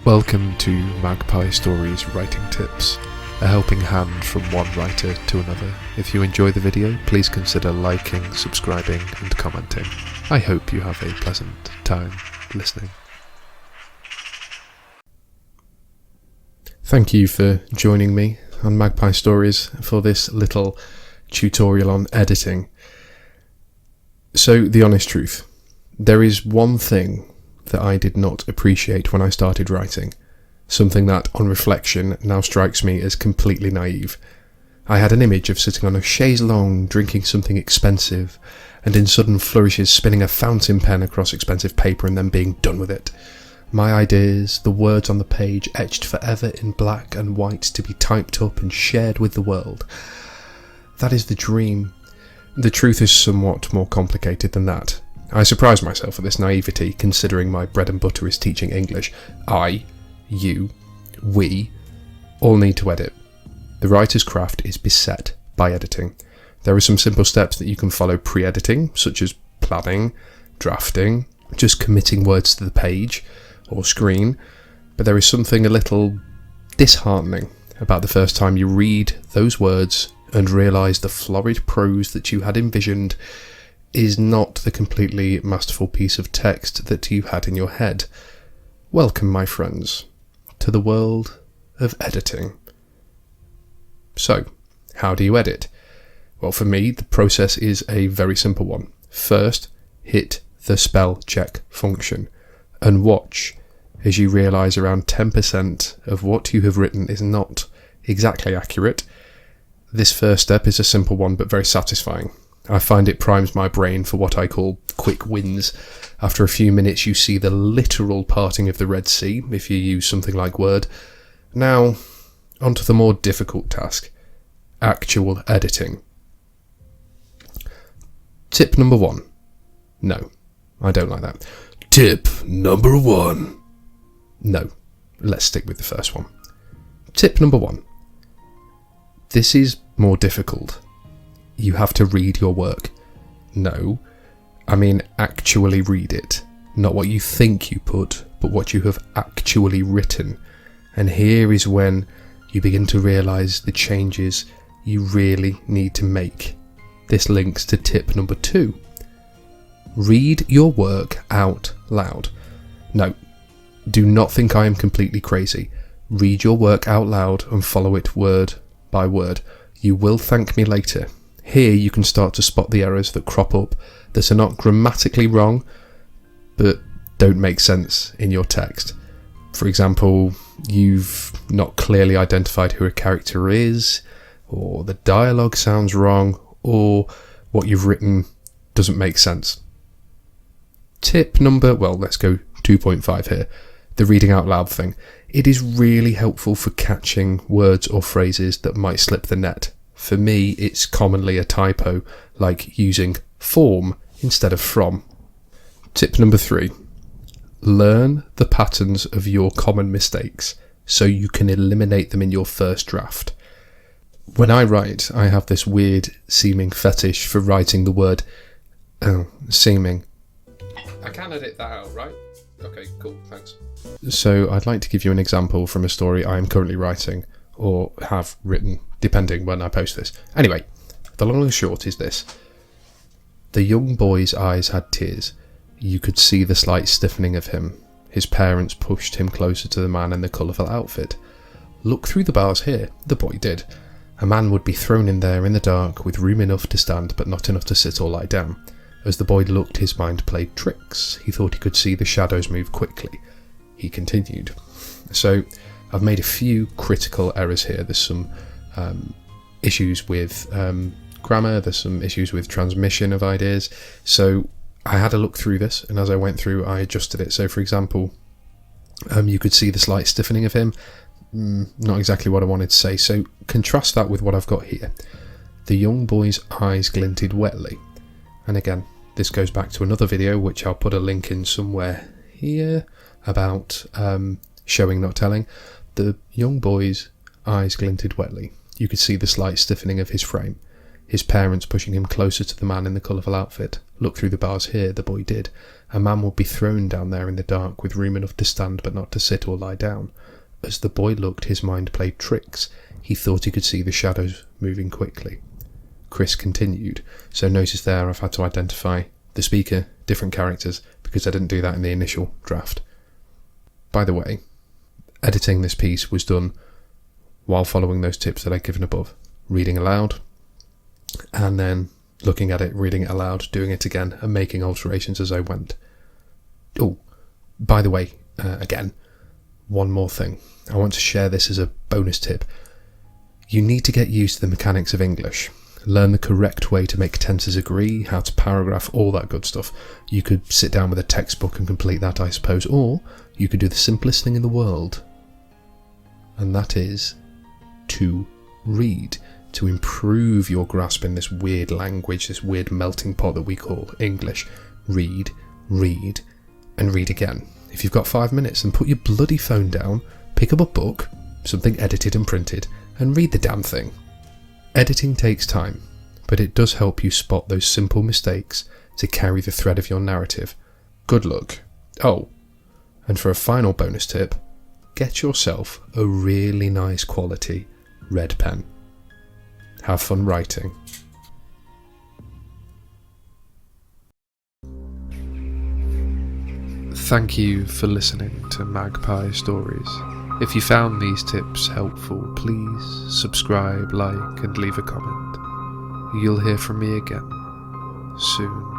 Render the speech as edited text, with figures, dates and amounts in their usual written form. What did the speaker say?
Welcome to Magpie Stories Writing Tips, a helping hand from one writer to another. If you enjoy the video, please consider liking, subscribing and commenting. I hope you have a pleasant time listening. Thank you for joining me on Magpie Stories for this little tutorial on editing. So, the honest truth, there is one thing that I did not appreciate when I started writing, something that, on reflection, now strikes me as completely naive. I had an image of sitting on a chaise longue, drinking something expensive, and in sudden flourishes spinning a fountain pen across expensive paper and then being done with it. My ideas, the words on the page etched forever in black and white to be typed up and shared with the world. That is the dream. The truth is somewhat more complicated than that. I surprise myself at this naivety, considering my bread and butter is teaching English. I, you, we, all need to edit. The writer's craft is beset by editing. There are some simple steps that you can follow pre-editing, such as planning, drafting, just committing words to the page or screen, but there is something a little disheartening about the first time you read those words and realise the florid prose that you had envisioned is not the completely masterful piece of text that you had in your head. Welcome, my friends, to the world of editing. So, how do you edit? Well, for me, the process is a very simple one. First, hit the spell check function and watch as you realise around 10% of what you have written is not exactly accurate. This first step is a simple one but very satisfying. I find it primes my brain for what I call quick wins. After a few minutes you see the literal parting of the Red Sea, if you use something like Word. Now, onto the more difficult task, actual editing. Tip number 1. No, I don't like that. Tip number 1. No, let's stick with the first one. Tip number 1. This is more difficult. You have to read your work. No, I mean actually read it. Not what you think you put, but what you have actually written. And here is when you begin to realise the changes you really need to make. This links to tip number 2. Read your work out loud. No, do not think I am completely crazy. Read your work out loud and follow it word by word. You will thank me later. Here you can start to spot the errors that crop up that are not grammatically wrong, but don't make sense in your text. For example, you've not clearly identified who a character is, or the dialogue sounds wrong, or what you've written doesn't make sense. Tip number, let's go 2.5 here, the reading out loud thing. It is really helpful for catching words or phrases that might slip the net. For me, it's commonly a typo, like using form instead of from. Tip number 3. Learn the patterns of your common mistakes so you can eliminate them in your first draft. When I write, I have this weird seeming fetish for writing the word seeming. I can edit that out, right? Okay, cool, thanks. So I'd like to give you an example from a story I am currently writing, or have written, depending when I post this. Anyway, the long and short is this. The young boy's eyes had tears. You could see the slight stiffening of him. His parents pushed him closer to the man in the colourful outfit. Look through the bars here, the boy did. A man would be thrown in there in the dark with room enough to stand but not enough to sit or lie down. As the boy looked, his mind played tricks. He thought he could see the shadows move quickly. He continued. So, I've made a few critical errors here. There's some issues with grammar, there's some issues with transmission of ideas. So I had a look through this, and as I went through, I adjusted it. So for example, you could see the slight stiffening of him. Not exactly what I wanted to say. So contrast that with what I've got here. The young boy's eyes glinted wetly. And again, this goes back to another video, which I'll put a link in somewhere here, about showing, not telling. The young boy's eyes glinted wetly. You could see the slight stiffening of his frame. his parents pushing him closer to the man in the colourful outfit. Look through the bars here, the boy did. A man would be thrown down there in the dark with room enough to stand but not to sit or lie down. As the boy looked, his mind played tricks. He thought he could see the shadows moving quickly. Chris continued, so notice there I've had to identify the speaker, different characters, because I didn't do that in the initial draft. By the way, editing this piece was done while following those tips that I've given above. Reading aloud, and then looking at it, reading it aloud, doing it again, and making alterations as I went. Oh, by the way, again, one more thing. I want to share this as a bonus tip. You need to get used to the mechanics of English. Learn the correct way to make tenses agree, how to paragraph, all that good stuff. You could sit down with a textbook and complete that, I suppose, or you could do the simplest thing in the world, and that is to read, to improve your grasp in this weird language, this weird melting pot that we call English. Read, read, and read again. If you've got 5 minutes, then put your bloody phone down, pick up a book, something edited and printed, and read the damn thing. Editing takes time, but it does help you spot those simple mistakes to carry the thread of your narrative. Good luck. Oh, and for a final bonus tip, get yourself a really nice quality red pen. Have fun writing. Thank you for listening to Magpie Stories. If you found these tips helpful, please subscribe, like, and leave a comment. You'll hear from me again soon.